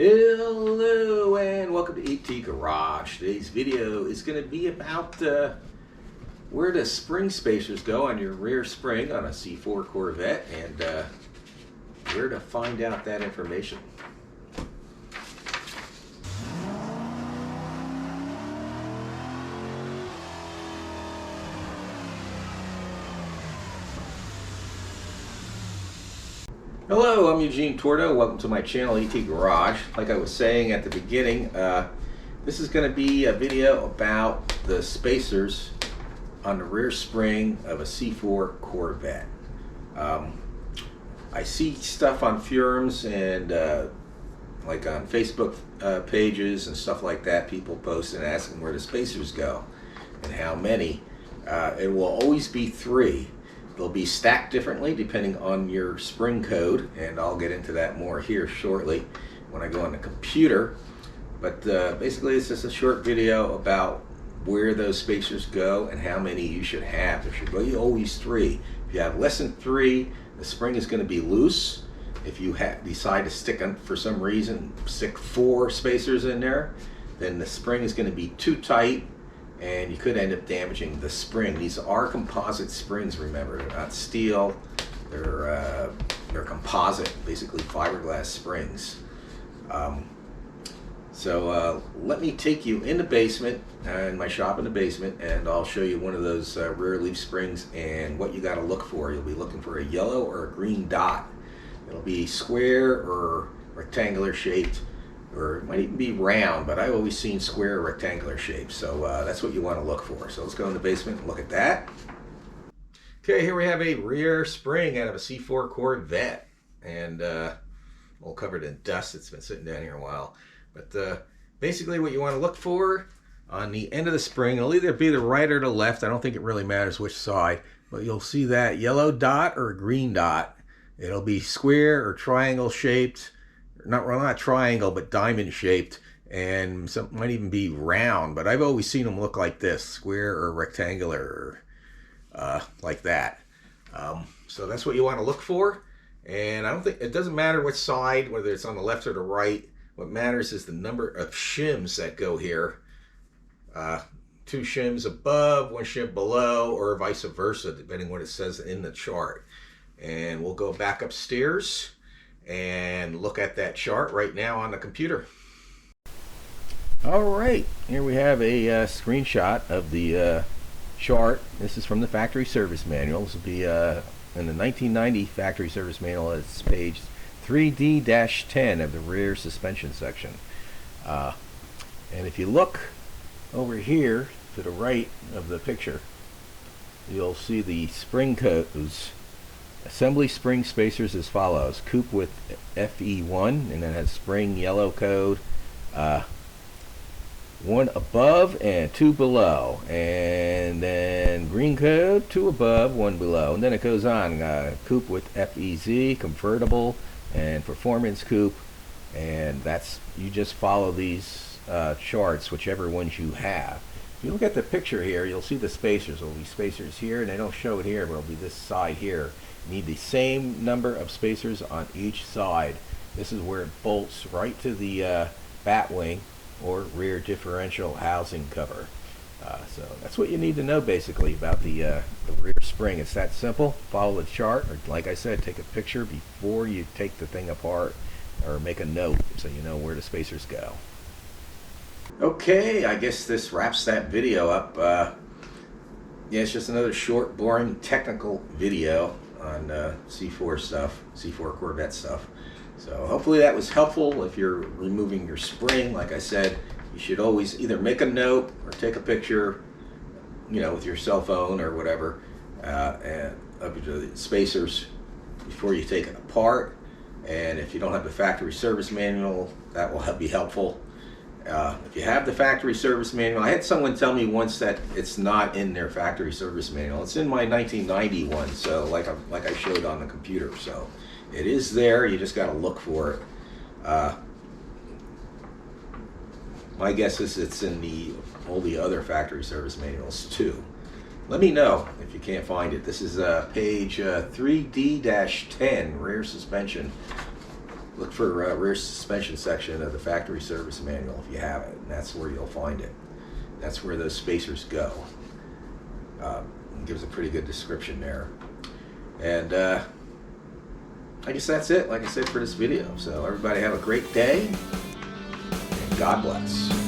Hello and welcome to ET Garage. Today's video is going to be about where the spring spacers go on your rear spring on a C4 Corvette and where to find out that information. Hello, I'm Eugene Tordo. Welcome to my channel, ET Garage. Like I was saying at the beginning, this is going to be a video about the spacers on the rear spring of a C4 Corvette. I see stuff on forums and like on Facebook pages and stuff like that, people posting asking where the spacers go and how many. It will always be 3. They'll be stacked differently depending on your spring code, and I'll get into that more here shortly when I go on the computer. But basically it's just a short video about where those spacers go and how many you should have. There should be always 3. If you have less than 3, the spring is going to be loose. If you decide to stick on, for some reason, stick 4 spacers in there, then the spring is going to be too tight and you could end up damaging the spring. These are composite springs, remember. They're not steel. They're composite, basically fiberglass springs. So let me take you in the basement, in my shop in the basement, and I'll show you one of those rear leaf springs and what you got to look for. You'll be looking for a yellow or a green dot. It'll be square or rectangular shaped, or it might even be round, but I've always seen square or rectangular shapes, so that's what you want to look for. So let's go in the basement and look at that. Okay, here we have a rear spring out of a C4 Corvette, and all covered in dust. It's been sitting down here a while. But basically what you want to look for on the end of the spring, it'll either be the right or the left. I don't think it really matters which side, but you'll see that yellow dot or green dot. It'll be square or triangle shaped. Not triangle, but diamond shaped, and some might even be round, but I've always seen them look like this, square or rectangular, like that. So that's what you want to look for, and I don't think it doesn't matter which side, whether it's on the left or the right. What matters is the number of shims that go here. 2 shims above, 1 shim below, or vice versa, depending on what it says in the chart. And we'll go back upstairs and look at that chart right now on the computer. All right, here we have a screenshot of the chart. This is from the factory service manual. This will be in the 1990 factory service manual. It's page 3D-10 of the rear suspension section. And if you look over here to the right of the picture, you'll see the spring codes. Assembly spring spacers as follows: coupe with FE1, and then has spring yellow code, 1 above and 2 below, and then green code, 2 above, 1 below, and then it goes on. Coupe with FEZ, convertible, and performance coupe, and that's, you just follow these charts, whichever ones you have. If you look at the picture here, you'll see the spacers. There will be spacers here, and they don't show it here, but it'll be this side here. You need the same number of spacers on each side. This is where it bolts right to the bat wing or rear differential housing cover. So that's what you need to know basically about the rear spring. It's that simple. Follow the chart, or like I said, take a picture before you take the thing apart, or make a note so you know where the spacers go. Okay, I guess this wraps that video up. Yeah, it's just another short, boring, technical video on C4 stuff, C4 Corvette stuff. So hopefully that was helpful. If you're removing your spring, like I said, you should always either make a note or take a picture, you know, with your cell phone or whatever, and of the spacers before you take it apart. And if you don't have the factory service manual, that will be helpful. If you have the factory service manual, I had someone tell me once that it's not in their factory service manual. It's in my 1990 one, so like I showed on the computer. So it is there. You just got to look for it. My guess is it's in all the other factory service manuals too. Let me know if you can't find it. This is page 3D-10, rear suspension. look for rear suspension section of the factory service manual if you have it, and that's where you'll find it. That's where those spacers go. It gives a pretty good description there. And I guess that's it, like I said, for this video. So everybody have a great day, and God bless.